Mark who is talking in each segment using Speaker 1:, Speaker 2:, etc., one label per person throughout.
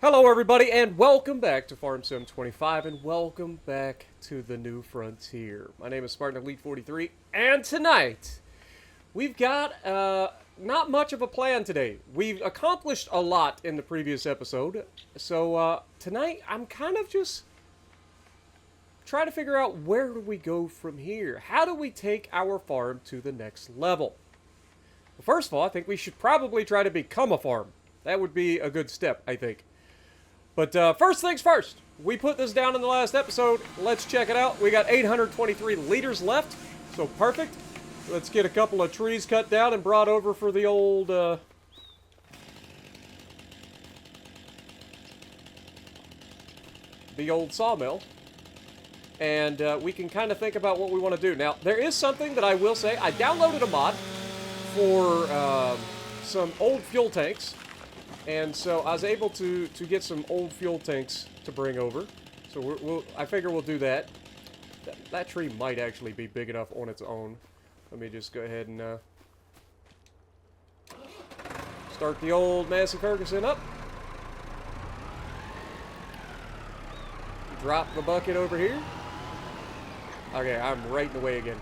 Speaker 1: Hello everybody and welcome back to Farm Sim 25 and welcome back to the new frontier. My name is Spartan Elite 43 and tonight we've got not much of a plan today. We've accomplished a lot in the previous episode, so tonight I'm kind of just trying to figure out where do we go from here. How do we take our farm to the next level? Well, first of all, I think we should probably try to become a farm. That would be a good step, I think. But first things first, we put this down in the last episode. Let's check it out. We got 823 liters left, so perfect. Let's get a couple of trees cut down and brought over for the old sawmill. And we can kind of think about what we want to do. Now, there is something that I will say. I downloaded a mod for some old fuel tanks. And so I was able to get some old fuel tanks to bring over. So I figure we'll do that. That tree might actually be big enough on its own. Let me just go ahead and start the old Massey Ferguson up. Drop the bucket over here. Okay, I'm right in the way again.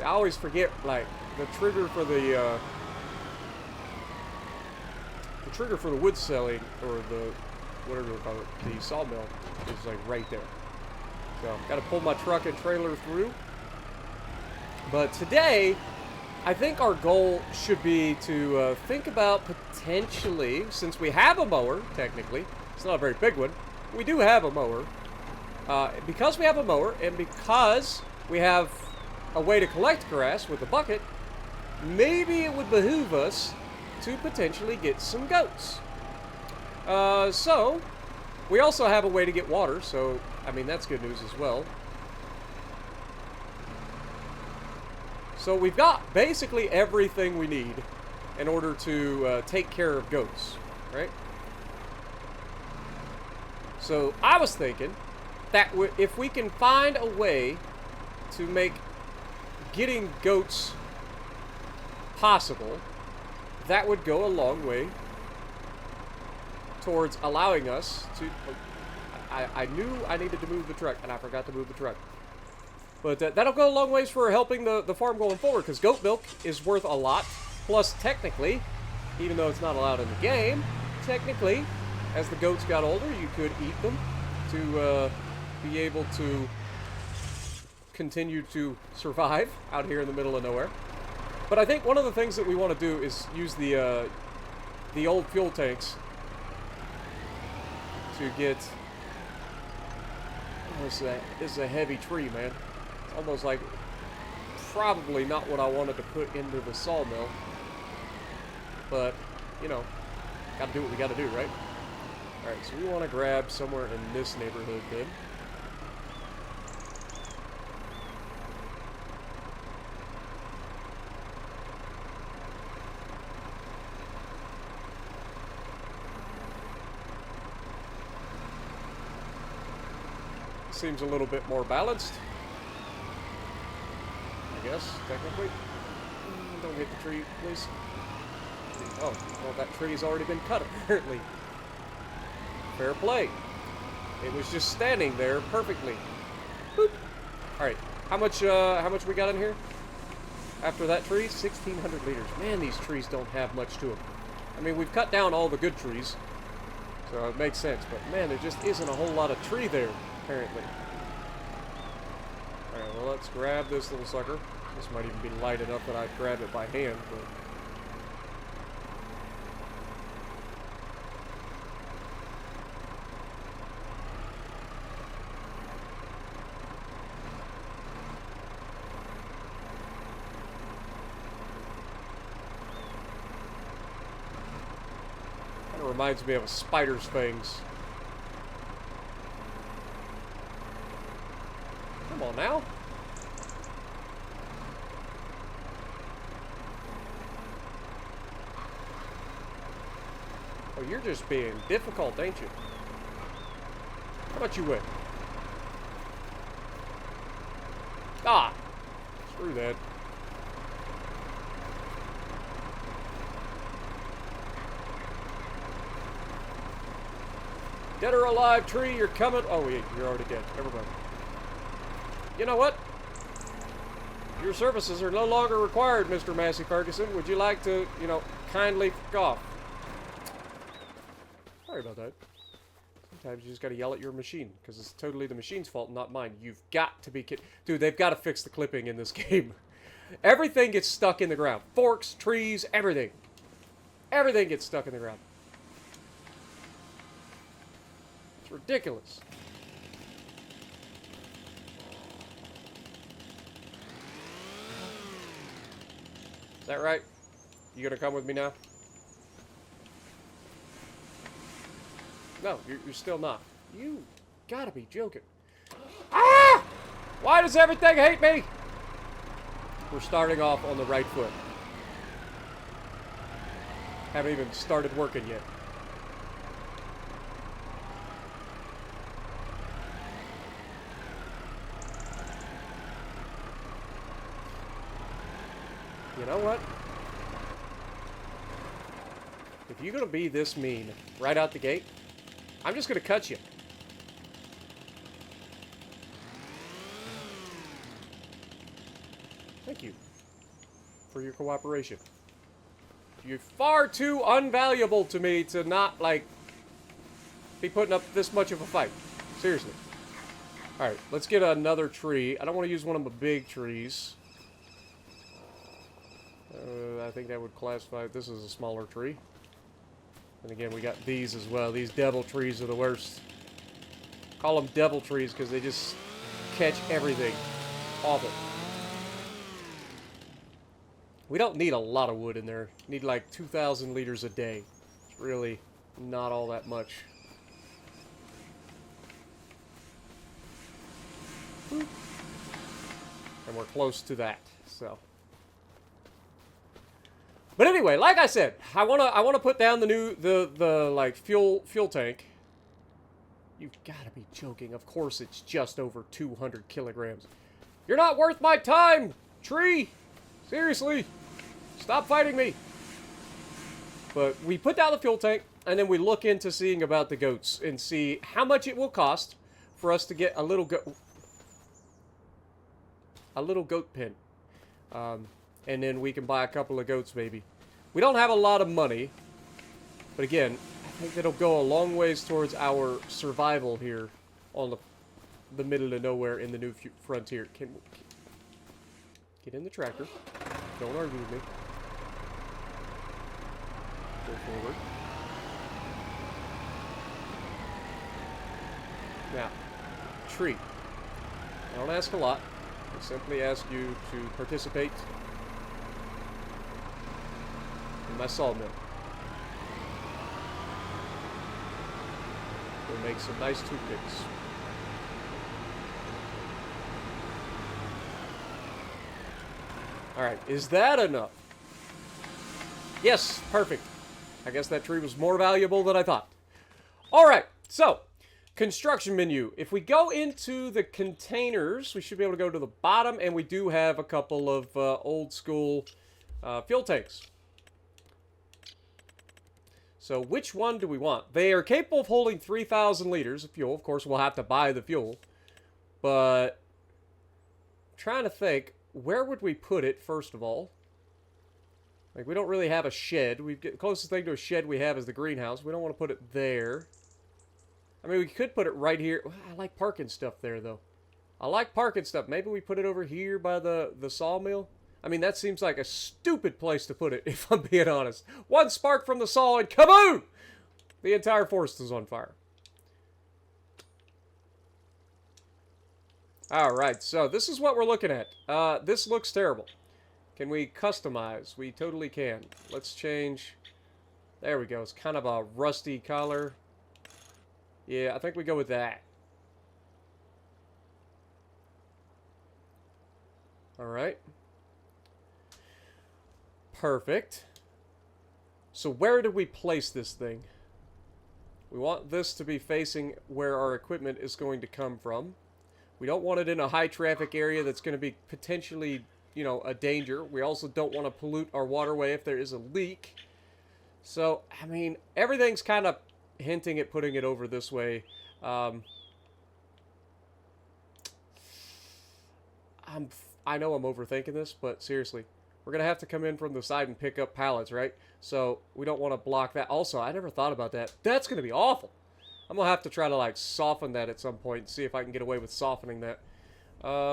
Speaker 1: I always forget, like, the trigger for the wood selling, or the, whatever you call it, the sawmill, is like right there. So, gotta pull my truck and trailer through. But today, I think our goal should be to think about potentially, since we have a mower, technically, it's not a very big one, we do have a mower. Because we have a mower, and because we have a way to collect grass with a bucket, maybe it would behoove us to potentially get some goats. So, we also have a way to get water, so, I mean, that's good news as well. So we've got basically everything we need in order to take care of goats, right? So, I was thinking that if we can find a way to make getting goats possible, that would go a long way towards allowing us to... I knew I needed to move the truck, and I forgot to move the truck. But that'll go a long ways for helping the farm going forward, because goat milk is worth a lot. Plus, technically, even though it's not allowed in the game, technically, as the goats got older, you could eat them to be able to continue to survive out here in the middle of nowhere. But I think one of the things that we want to do is use the old fuel tanks to get... This is a heavy tree, man. It's almost like probably not what I wanted to put into the sawmill. But, you know, gotta do what we gotta do, right? Alright, so we want to grab somewhere in this neighborhood then. Seems a little bit more balanced, I guess, technically. Don't hit the tree, please. Oh, well, that tree's already been cut, apparently. Fair play. It was just standing there perfectly. Boop. Alright, how much we got in here? After that tree, 1,600 liters. Man, these trees don't have much to them. I mean, we've cut down all the good trees, so it makes sense, but man, there just isn't a whole lot of tree there. Apparently. Alright, well, let's grab this little sucker. This might even be light enough that I'd grab it by hand, but... Kind of reminds me of a spider's fangs. Come on now. Oh, you're just being difficult, ain't you? How about you win? Ah! Screw that. Dead or alive, tree, you're coming. Oh, wait, you're already dead. Never mind. You know what? Your services are no longer required, Mr. Massey Ferguson. Would you like to, you know, kindly fuck off? Sorry about that. Sometimes you just gotta yell at your machine, because it's totally the machine's fault, not mine. You've got to be kidding. Dude, they've got to fix the clipping in this game. Everything gets stuck in the ground. Forks, trees, everything. Everything gets stuck in the ground. It's ridiculous. Is that right? You gonna come with me now? No, you're still not. You gotta be joking. Ah! Why does everything hate me? We're starting off on the right foot. Haven't even started working yet. You know what? If you're gonna be this mean right out the gate, I'm just gonna cut you. Thank you for your cooperation. You're far too unvaluable to me to not, like, be putting up this much of a fight. Seriously. Alright, let's get another tree. I don't want to use one of the big trees. I think that would classify this as a smaller tree. And again, we got these as well. These devil trees are the worst. Call them devil trees because they just catch everything. Awful. We don't need a lot of wood in there. Need like 2,000 liters a day. It's really not all that much. And we're close to that, so. But anyway, like I said, I wanna put down the like fuel tank. You've got to be joking. Of course, it's just over 200 kilograms. You're not worth my time, tree. Seriously, stop fighting me. But we put down the fuel tank, and then we look into seeing about the goats and see how much it will cost for us to get a little goat pen. And then we can buy a couple of goats, maybe. We don't have a lot of money, but again, I think that'll go a long ways towards our survival here on the middle of nowhere in the new frontier. Can get in the tractor. Don't argue with me. Go forward. Now, tree. I don't ask a lot. I simply ask you to participate in my sawmill. We'll make some nice toothpicks. Alright, is that enough? Yes, perfect. I guess that tree was more valuable than I thought. Alright, so, construction menu. If we go into the containers, we should be able to go to the bottom, and we do have a couple of old school fuel tanks. So which one do we want? They are capable of holding 3,000 liters of fuel. Of course, we'll have to buy the fuel. But I'm trying to think, where would we put it, first of all? Like, we don't really have a shed. The closest thing to a shed we have is the greenhouse. We don't want to put it there. I mean, we could put it right here. I like parking stuff there, though. I like parking stuff. Maybe we put it over here by the sawmill. I mean, that seems like a stupid place to put it, if I'm being honest. One spark from the saw and kaboom! The entire forest is on fire. Alright, so this is what we're looking at. This looks terrible. Can we customize? We totally can. Let's change. There we go. It's kind of a rusty color. Yeah, I think we go with that. Alright. Perfect. So where do we place this thing? We want this to be facing where our equipment is going to come from. We don't want it in a high traffic area that's going to be potentially, you know, a danger. We also don't want to pollute our waterway if there is a leak. So, I mean, everything's kind of hinting at putting it over this way. I know I'm overthinking this, but seriously, we're gonna have to come in from the side and pick up pallets, right? So we don't want to block that. Also, I never thought about that. That's gonna be awful. I'm gonna have to try to like soften that at some point and see if I can get away with softening that.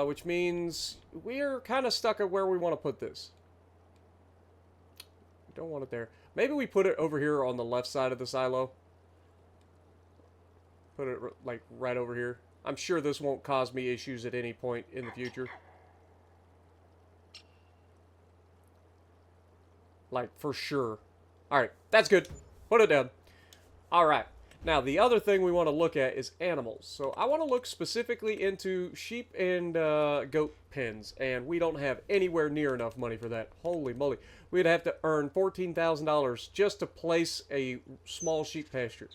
Speaker 1: Which means we're kind of stuck at where we want to put this. We don't want it there. Maybe we put it over here on the left side of the silo. Put it like right over here. I'm sure this won't cause me issues at any point in the future. Like, for sure. Alright, that's good. Put it down. Alright. Now, the other thing we want to look at is animals. So, I want to look specifically into sheep and goat pens. And we don't have anywhere near enough money for that. Holy moly. We'd have to earn $14,000 just to place a small sheep pasture.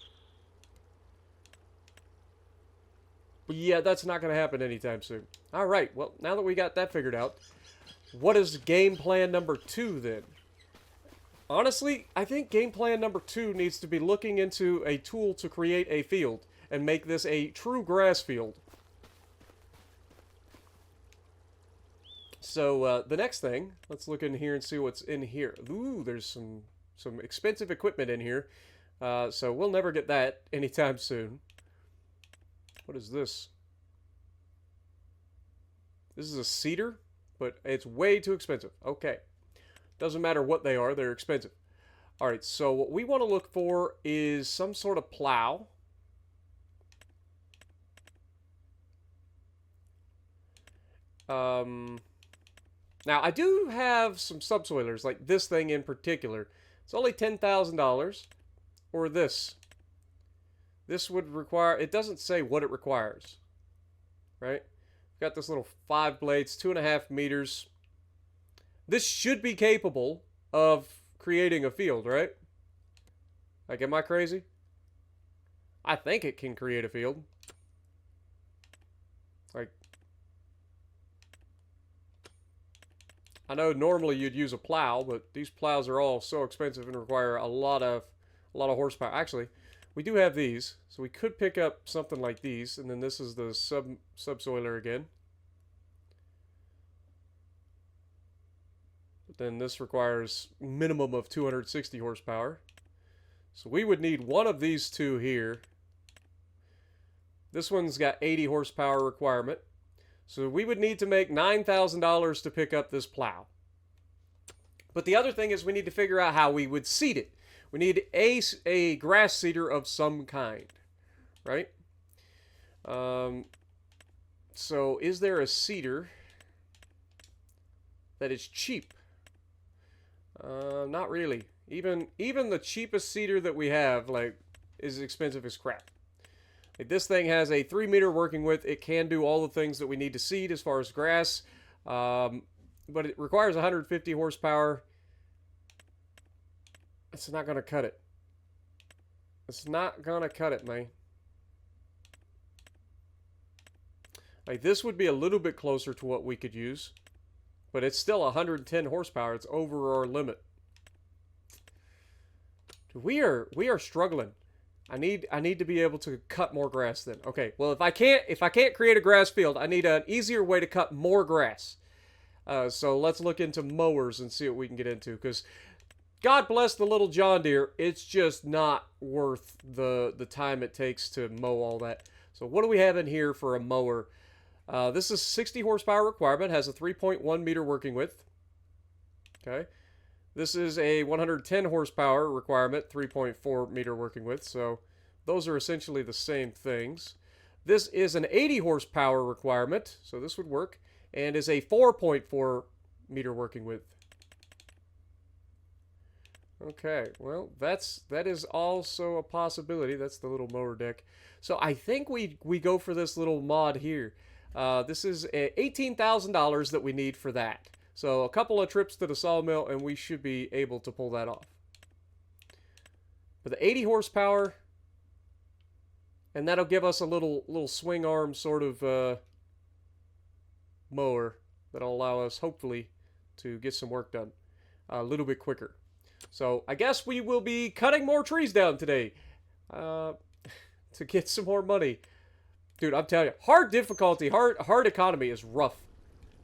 Speaker 1: But yeah, that's not going to happen anytime soon. Alright, well, now that we got that figured out, what is game plan number 2 then? Honestly, I think game plan number 2 needs to be looking into a tool to create a field and make this a true grass field. So, the next thing, let's look in here and see what's in here. Ooh, there's some expensive equipment in here. So we'll never get that anytime soon. What is this? This is a cedar, but it's way too expensive. Okay. Doesn't matter what they are, they're expensive. Alright, so what we want to look for is some sort of plow. Now, I do have some subsoilers, like this thing in particular. It's only $10,000. Or this. This would require, it doesn't say what it requires. Right? We've got this little 5 blades, 2.5 meters. This should be capable of creating a field, right? Like, am I crazy? I think it can create a field. Like, I know normally you'd use a plow, but these plows are all so expensive and require a lot of horsepower. Actually, we do have these, so we could pick up something like these, and then this is the subsoiler again. Then this requires minimum of 260 horsepower. So we would need one of these two here. This one's got 80 horsepower requirement. So we would need to make $9,000 to pick up this plow. But the other thing is we need to figure out how we would seed it. We need a grass seeder of some kind, right? So is there a seeder that is cheap? Not really. Even the cheapest seeder that we have, like, is expensive as crap. Like, this thing has a 3-meter working width. It can do all the things that we need to seed as far as grass. But it requires 150 horsepower. It's not going to cut it. It's not going to cut it, man. Like, this would be a little bit closer to what we could use. But it's still 110 horsepower. It's over our limit. We are struggling. I need to be able to cut more grass then. Okay, well if I can't create a grass field, I need an easier way to cut more grass. So let's look into mowers and see what we can get into, because God bless the little John Deere, it's just not worth the time it takes to mow all that. So what do we have in here for a mower? This is 60 horsepower requirement, has a 3.1 meter working width. Okay. This is a 110 horsepower requirement, 3.4 meter working width. So those are essentially the same things. This is an 80 horsepower requirement, so this would work, and is a 4.4 meter working width. Okay, well, that is also a possibility. That's the little mower deck. So I think we go for this little mod here. This is $18,000 that we need for that. So a couple of trips to the sawmill and we should be able to pull that off. But the 80 horsepower, and that'll give us a little swing arm sort of mower that'll allow us hopefully to get some work done a little bit quicker. So I guess we will be cutting more trees down today. to get some more money. Dude, I'm telling you, hard difficulty, hard economy is rough.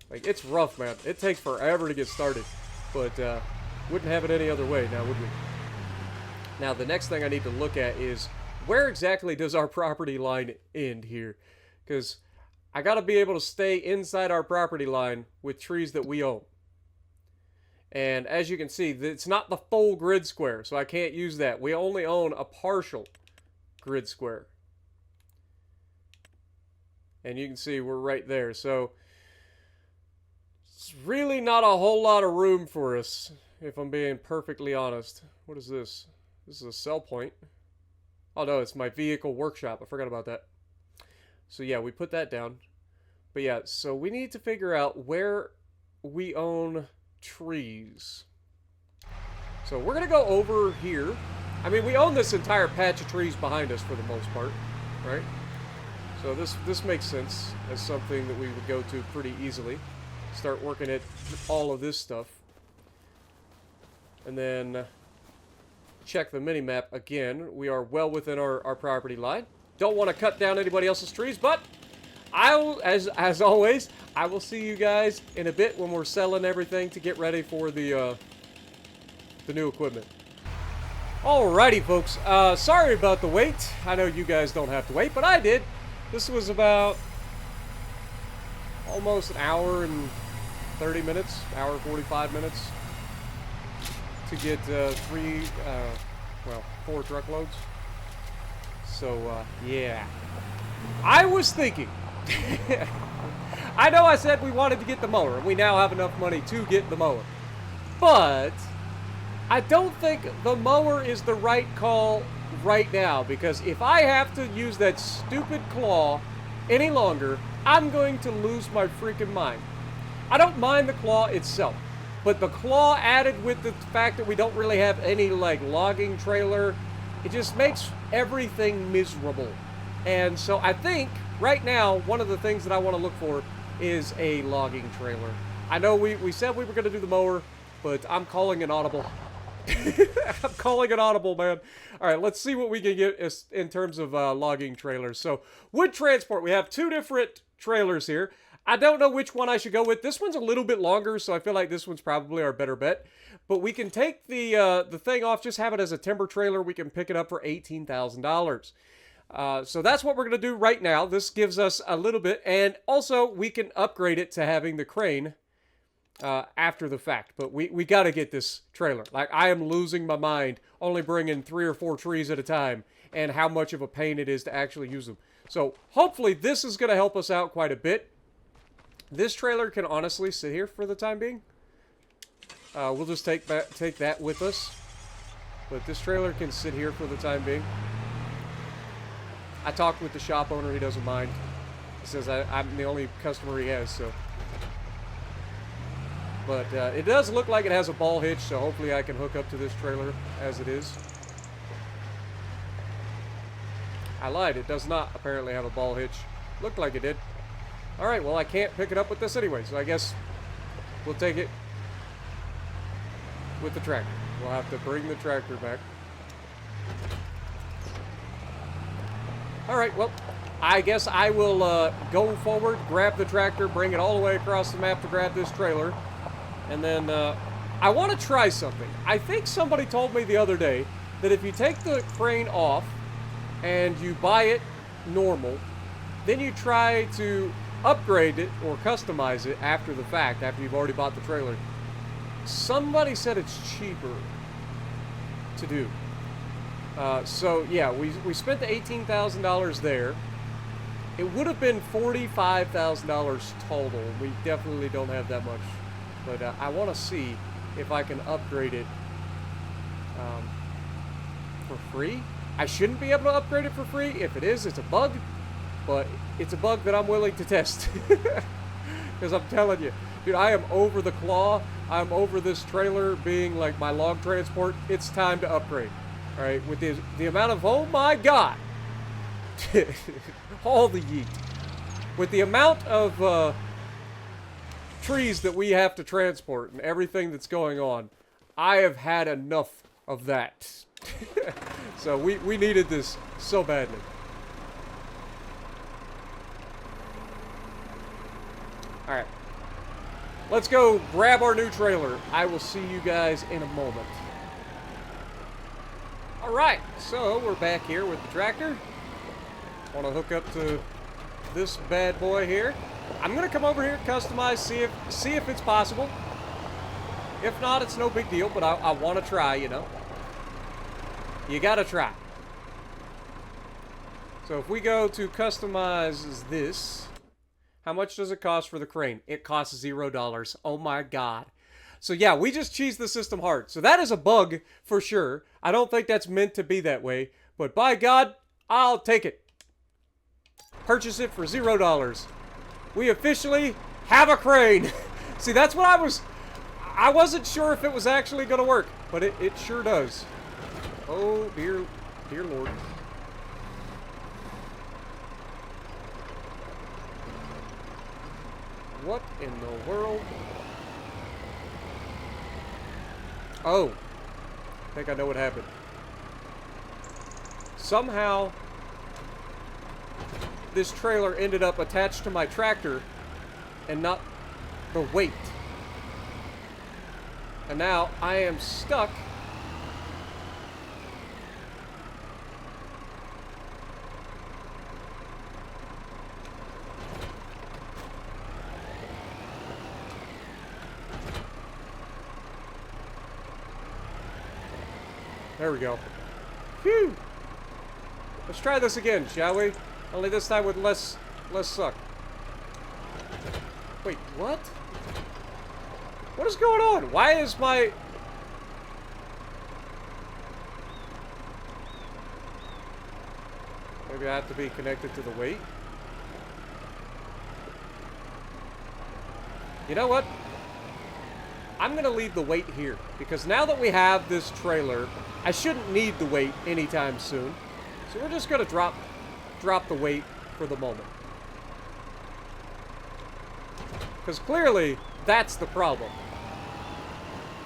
Speaker 1: Like, it's rough, man. It takes forever to get started. But, wouldn't have it any other way now, would we? Now, the next thing I need to look at is, where exactly does our property line end here? Because I got to be able to stay inside our property line with trees that we own. And as you can see, it's not the full grid square, so I can't use that. We only own a partial grid square. And you can see we're right there. So it's really not a whole lot of room for us, if I'm being perfectly honest. What is this? This is a sell point. Oh no, it's my vehicle workshop. I forgot about that. So yeah, we put that down. But yeah, so we need to figure out where we own trees. So we're going to go over here. I mean, we own this entire patch of trees behind us for the most part, right? So this makes sense as something that we would go to pretty easily. Start working at all of this stuff. And then check the mini-map again. We are well within our property line. Don't want to cut down anybody else's trees, but I will, as always, I will see you guys in a bit when we're selling everything to get ready for the new equipment. Alrighty, folks. Sorry about the wait. I know you guys don't have to wait, but I did. This was about almost an hour and 30 minutes, hour 45 minutes to get 4 truckloads. So, yeah. I was thinking... I know I said we wanted to get the mower, and we now have enough money to get the mower. But I don't think the mower is the right call right now, because if I have to use that stupid claw any longer, I'm going to lose my freaking mind. I don't mind the claw itself, but the claw added with the fact that we don't really have any, like, logging trailer, it just makes everything miserable. And so I think right now, one of the things that I want to look for is a logging trailer. I know we said we were going to do the mower, but I'm calling an audible. I'm calling an audible, man. All right, let's see what we can get in terms of logging trailers. So, wood transport. We have 2 different trailers here. I don't know which one I should go with. This one's a little bit longer, so I feel like this one's probably our better bet. But we can take the thing off, just have it as a timber trailer. We can pick it up for $18,000. So that's what we're going to do right now. This gives us a little bit, and also we can upgrade it to having the crane after the fact. But we got to get this trailer. Like, I am losing my mind only bringing 3 or 4 trees at a time, and how much of a pain it is to actually use them. So hopefully this is going to help us out quite a bit. This trailer can honestly sit here for the time being. We'll just take that with us. But this trailer can sit here for the time being. I talked with the shop owner. He doesn't mind. He says I'm the only customer he has, so. But it does look like it has a ball hitch, so hopefully I can hook up to this trailer as it is. I lied. It does not apparently have a ball hitch. Looked like it did. Alright, well, I can't pick it up with this anyway, so I guess we'll take it with the tractor. We'll have to bring the tractor back. Alright, well, I guess I will go forward, grab the tractor, bring it all the way across the map to grab this trailer. And then I want to try something. I think somebody told me the other day that if you take the crane off and you buy it normal, then you try to upgrade it or customize it after the fact, after you've already bought the trailer. Somebody said it's cheaper to do. So yeah, we spent the $18,000 there. It would have been $45,000 total. We definitely don't have that much, but I want to see if I can upgrade it for free. I shouldn't be able to upgrade it for free. If it is, it's a bug, but it's a bug that I'm willing to test. Because I'm telling you, dude, I am over the claw. I'm over this trailer being like my log transport. It's time to upgrade. All right, with the amount of, oh my God, all the yeet. With the amount of trees that we have to transport and everything that's going on, I have had enough of that. So we needed this so badly. Alright. Let's go grab our new trailer. I will see you guys in a moment. Alright, so we're back here with the tractor. Want to hook up to this bad boy here. I'm going to come over here, customize, see if it's possible. If not, it's no big deal, but I want to try, you know. You got to try. So if we go to customize this, how much does it cost for the crane? It costs $0. Oh my god. So yeah, we just cheesed the system hard. So that is a bug for sure. I don't think that's meant to be that way, but by god, I'll take it. Purchase it for $0. We officially have a crane. See, that's what I wasn't sure if it was actually going to work, but it sure does. Oh, dear Lord. What in the world? Oh. I think I know what happened. Somehow, this trailer ended up attached to my tractor and not the weight. And now I am stuck . There we go. Phew! Let's try this again, shall we? Only this time with less suck. Wait, what? What is going on? Why is my... Maybe I have to be connected to the weight? You know what? I'm going to leave the weight here, because now that we have this trailer, I shouldn't need the weight anytime soon. So we're just going to drop the weight for the moment. Because clearly, that's the problem.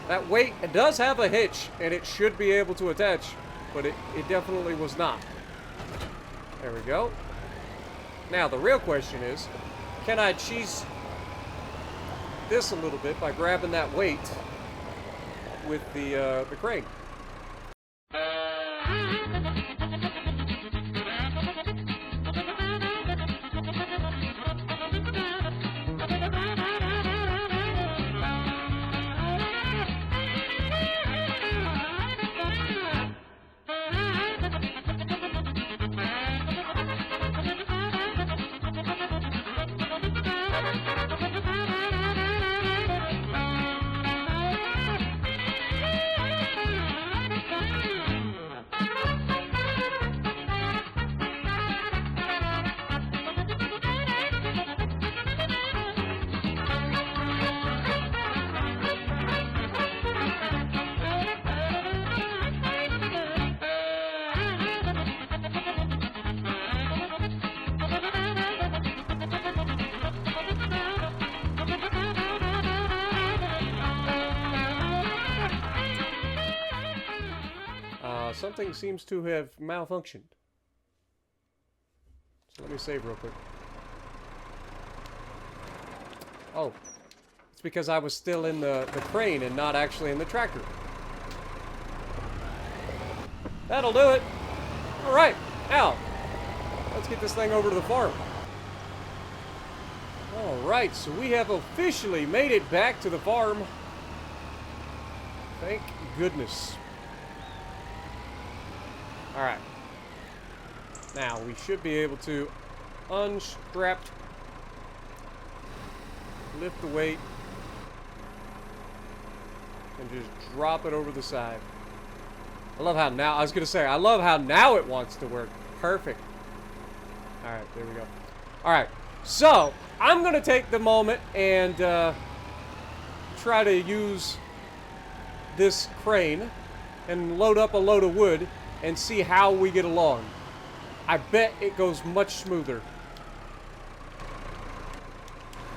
Speaker 1: That weight, it does have a hitch, and it should be able to attach, but it definitely was not. There we go. Now, the real question is, can I cheese this a little bit by grabbing that weight with the crane? Something seems to have malfunctioned. So let me save real quick. Oh. It's because I was still in the crane and not actually in the tractor. That'll do it. Alright, now, let's get this thing over to the farm. Alright, so we have officially made it back to the farm. Thank goodness. Alright. Now, we should be able to unstrap, lift the weight, and just drop it over the side. I love how now, I was going to say, I love how now it wants to work. Perfect. Alright, there we go. Alright, so, I'm going to take the moment and try to use this crane and load up a load of wood and see how we get along. I bet it goes much smoother.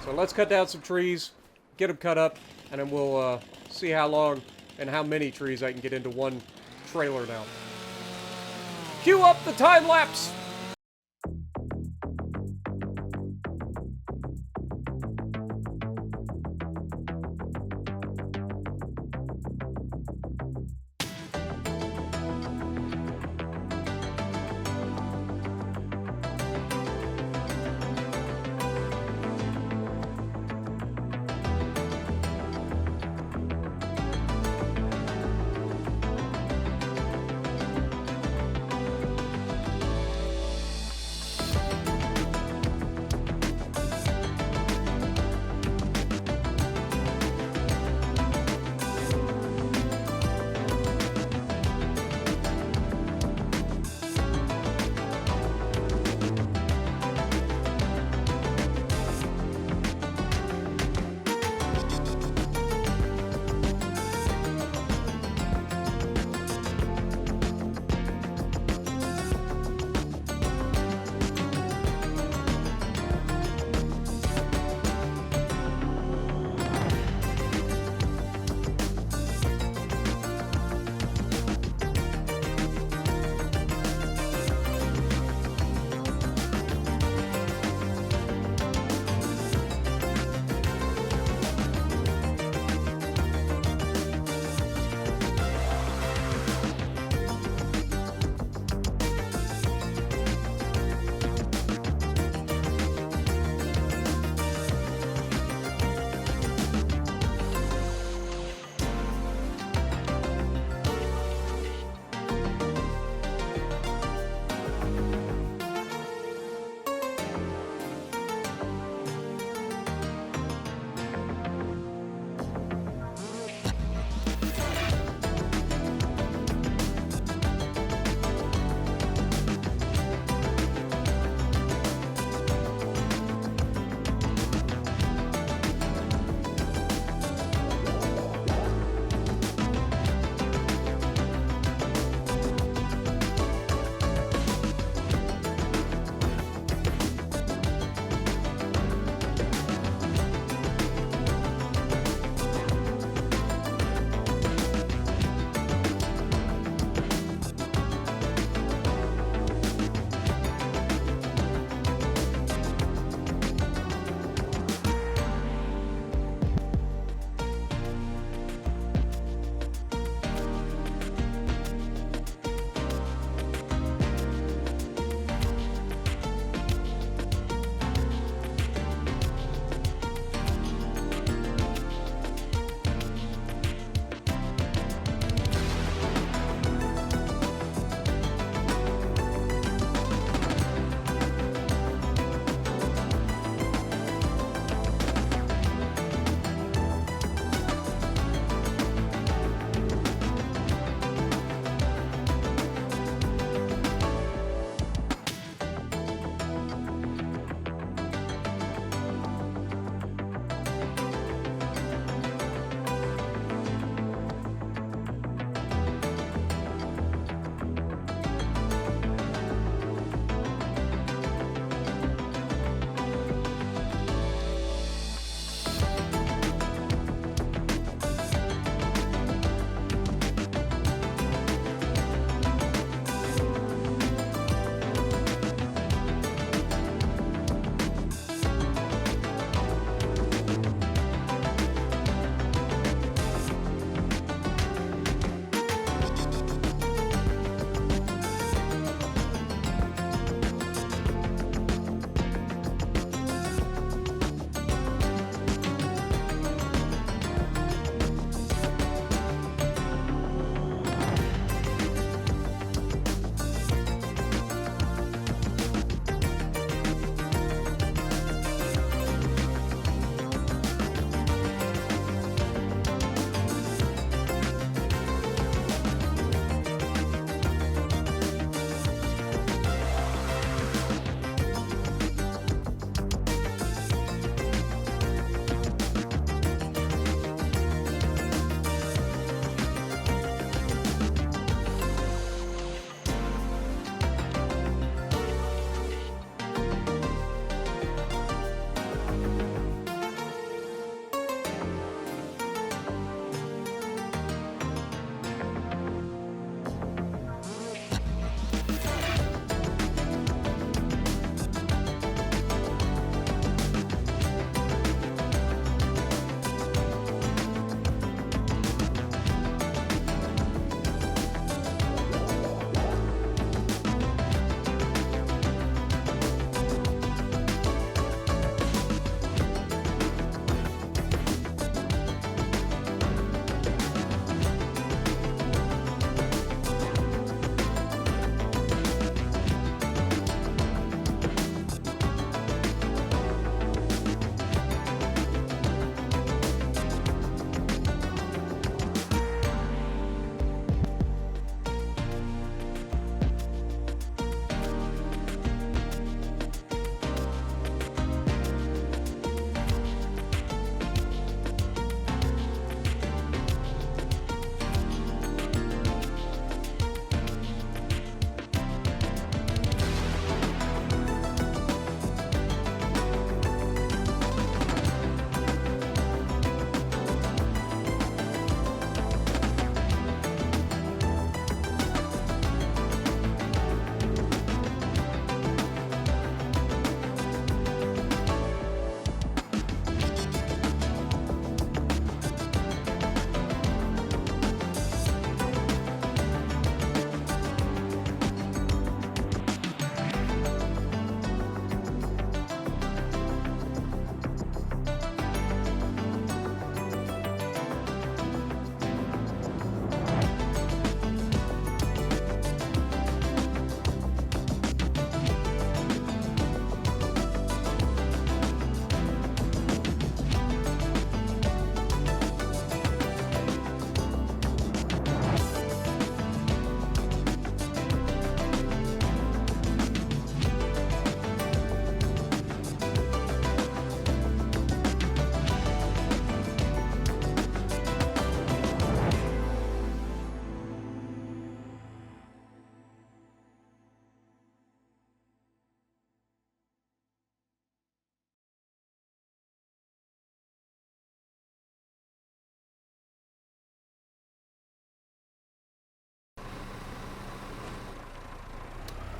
Speaker 1: So let's cut down some trees, get them cut up, and then we'll see how long and how many trees I can get into one trailer now. Cue up the time lapse.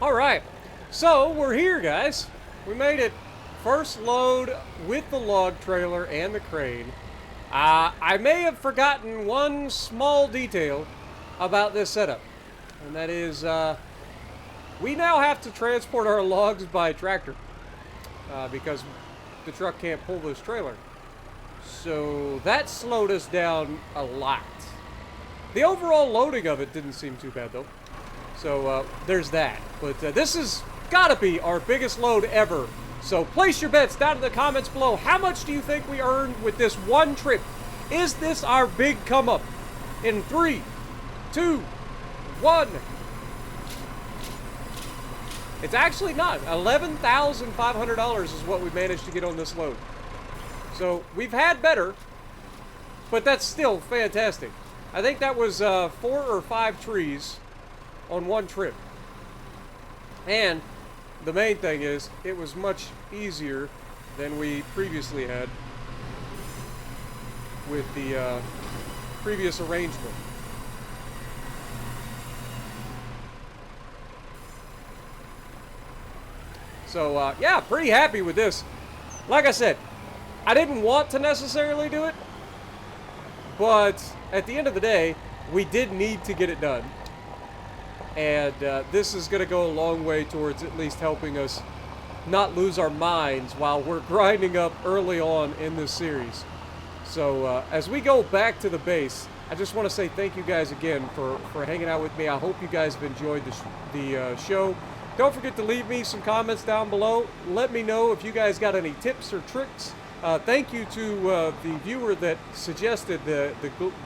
Speaker 1: Alright, so we're here, guys. We made it. First load with the log trailer and the crane. I may have forgotten one small detail about this setup. And that is, we now have to transport our logs by tractor. Because the truck can't pull this trailer. So that slowed us down a lot. The overall loading of it didn't seem too bad, though. So there's that. But this has got to be our biggest load ever. So place your bets down in the comments below. How much do you think we earned with this one trip? Is this our big come up? In 3, 2, 1. It's actually not. $11,500 is what we managed to get on this load. So we've had better, but that's still fantastic. I think that was 4 or 5 trees on one trip. And the main thing is, it was much easier than we previously had with the previous arrangement. So, yeah, pretty happy with this. Like I said, I didn't want to necessarily do it, but at the end of the day, we did need to get it done. And this is going to go a long way towards at least helping us not lose our minds while we're grinding up early on in this series. So as we go back to the base, I just want to say thank you guys again for hanging out with me. I hope you guys have enjoyed the show. Don't forget to leave me some comments down below. Let me know if you guys got any tips or tricks. Thank you to the viewer that suggested the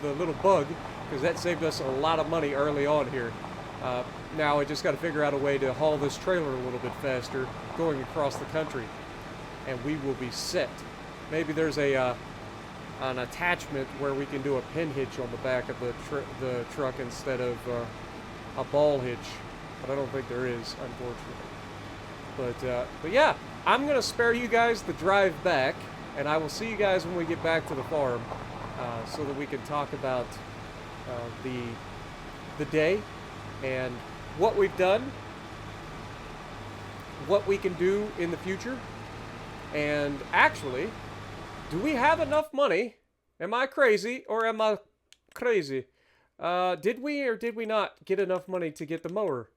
Speaker 1: little bug, because that saved us a lot of money early on here. Now I just got to figure out a way to haul this trailer a little bit faster going across the country, and we will be set. Maybe there's an attachment where we can do a pin hitch on the back of the truck instead of a ball hitch, but I don't think there is, unfortunately. But yeah, I'm gonna spare you guys the drive back, and I will see you guys when we get back to the farm, so that we can talk about the day and what we've done, what we can do in the future, and actually, do we have enough money? Am I crazy, or am I crazy? Did we or did we not get enough money to get the mower?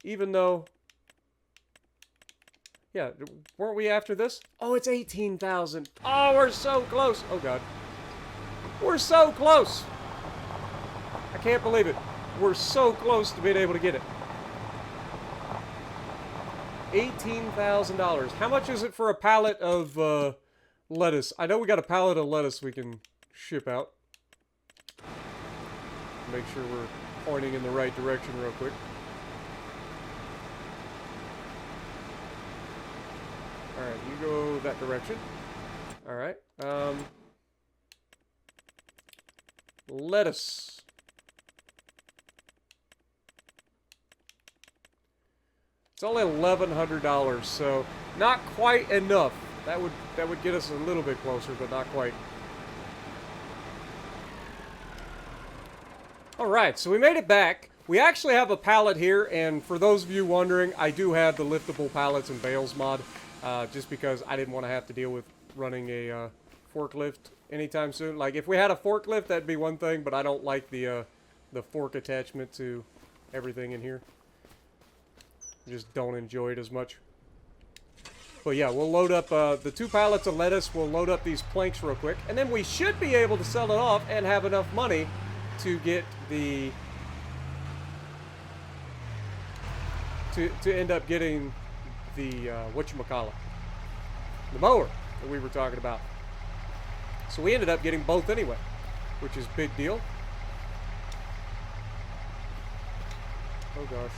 Speaker 1: Even though, yeah, weren't we after this? Oh, it's 18,000. Oh, we're so close. Oh, God. We're so close. I can't believe it. We're so close to being able to get it. $18,000. How much is it for a pallet of lettuce? I know we got a pallet of lettuce we can ship out. Make sure we're pointing in the right direction real quick. Alright, you go that direction. Alright. Lettuce. It's only $1,100, so not quite enough. That would get us a little bit closer, but not quite. Alright, so we made it back. We actually have a pallet here, and for those of you wondering, I do have the liftable pallets and bales mod, just because I didn't want to have to deal with running a forklift anytime soon. Like, if we had a forklift, that'd be one thing, but I don't like the fork attachment to everything in here. Just don't enjoy it as much. But yeah, we'll load up the 2 pallets of lettuce. We'll load up these planks real quick, and then we should be able to sell it off and have enough money to get the to end up getting the whatchamacallit, the mower that we were talking about. So we ended up getting both anyway, which is a big deal. Oh gosh.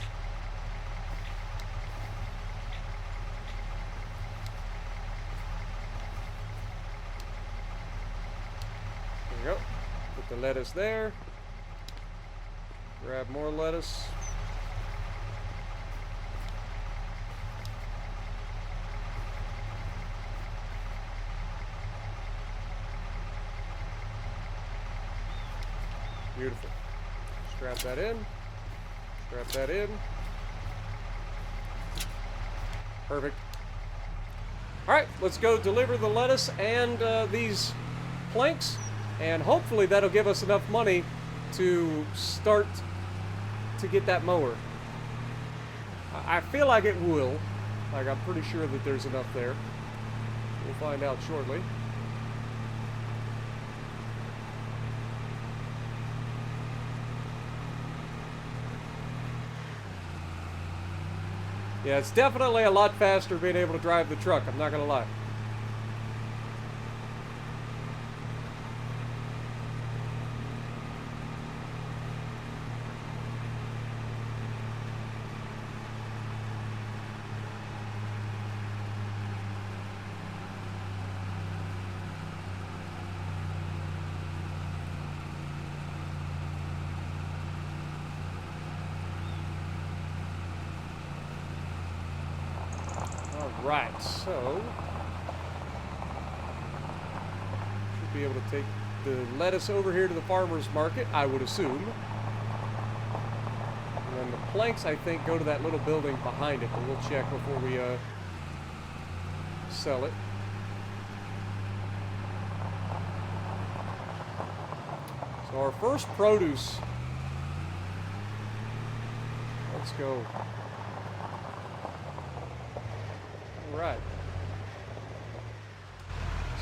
Speaker 1: There we go. Put the lettuce there. Grab more lettuce. Beautiful. Strap that in. Strap that in. Perfect. Alright, let's go deliver the lettuce and these planks, and hopefully that'll give us enough money to start to get that mower. I feel like it will. Like, I'm pretty sure that there's enough there. We'll find out shortly. Yeah, it's definitely a lot faster being able to drive the truck, I'm not gonna lie. Alright, so should be able to take the lettuce over here to the farmer's market, I would assume. And then the planks, I think, go to that little building behind it, but we'll check before we sell it. So our first produce. Let's go. Right.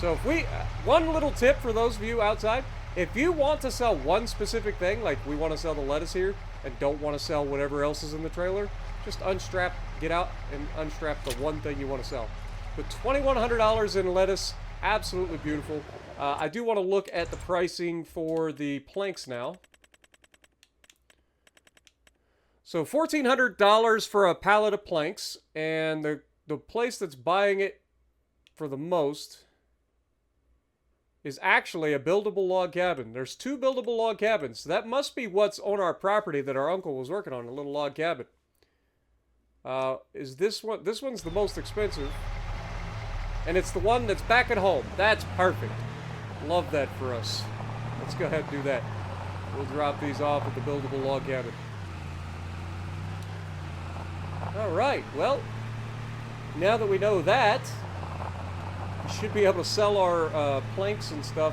Speaker 1: So if we, one little tip for those of you outside, if you want to sell one specific thing, like we want to sell the lettuce here, and don't want to sell whatever else is in the trailer, just unstrap, get out and unstrap the one thing you want to sell. But $2,100 in lettuce, absolutely beautiful. I do want to look at the pricing for the planks now. So $1,400 for a pallet of planks, and the place that's buying it for the most is actually a buildable log cabin. There's 2 buildable log cabins. So that must be what's on our property that our uncle was working on, a little log cabin. Is this one? This one's the most expensive. And it's the one that's back at home. That's perfect. Love that for us. Let's go ahead and do that. We'll drop these off at the buildable log cabin. Alright, well, now that we know that, we should be able to sell our planks and stuff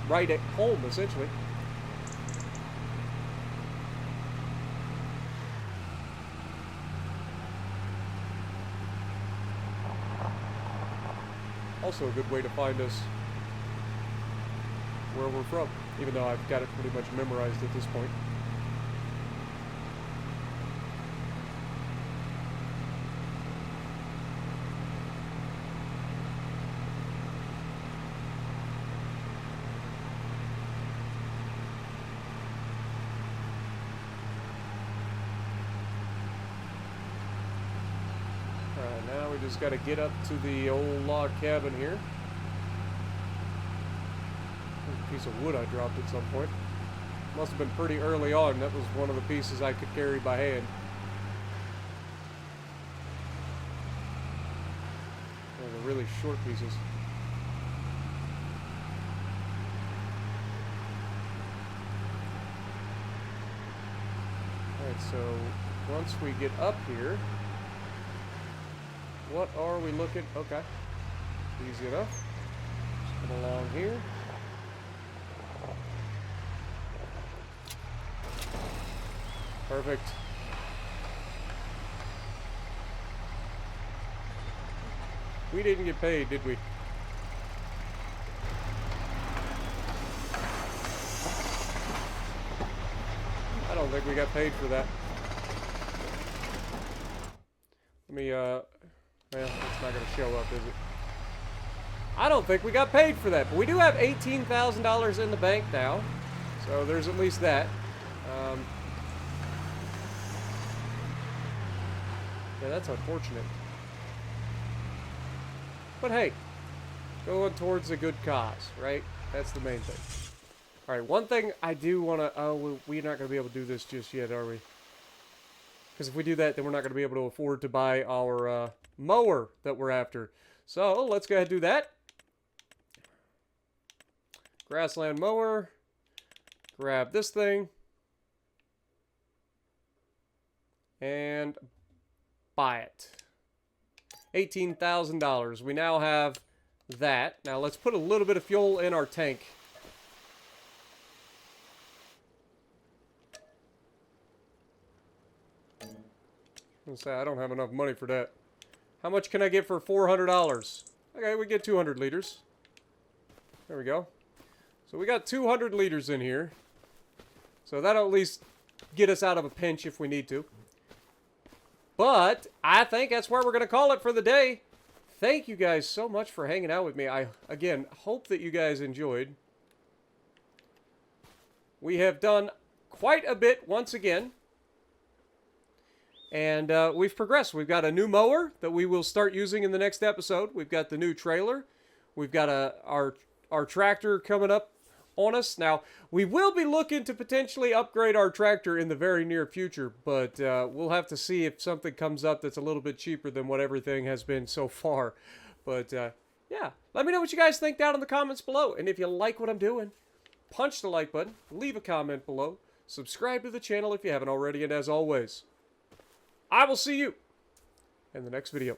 Speaker 1: right at home, essentially. Also a good way to find us where we're from, even though I've got it pretty much memorized at this point. Now we just got to get up to the old log cabin here. There's a piece of wood I dropped at some point. Must have been pretty early on. That was one of the pieces I could carry by hand. One of the really short pieces. Alright, so once we get up here, what are we looking? Okay. Easy enough. Just come along here. Perfect. We didn't get paid, did we? I don't think we got paid for that. Let me, well, it's not going to show up, is it? I don't think we got paid for that, but we do have $18,000 in the bank now, so there's at least that. Yeah, that's unfortunate. But hey, going towards a good cause, right? That's the main thing. Alright, one thing I do want to... Oh, we're not going to be able to do this just yet, are we? Because if we do that, then we're not going to be able to afford to buy our mower that we're after. So, let's go ahead and do that. Grassland mower. Grab this thing. And buy it. $18,000. We now have that. Now let's put a little bit of fuel in our tank. Let's say I don't have enough money for that. How much can I get for $400? Okay, we get 200 liters. There we go. So we got 200 liters in here. So that'll at least get us out of a pinch if we need to. But I think that's where we're going to call it for the day. Thank you guys so much for hanging out with me. I, again, hope that you guys enjoyed. We have done quite a bit once again. And we've progressed. We've got a new mower that we will start using in the next episode. We've got the new trailer. We've got our tractor coming up on us. Now, we will be looking to potentially upgrade our tractor in the very near future, but we'll have to see if something comes up that's a little bit cheaper than what everything has been so far. But, yeah, let me know what you guys think down in the comments below. And if you like what I'm doing, punch the like button, leave a comment below, subscribe to the channel if you haven't already, and as always, I will see you in the next video.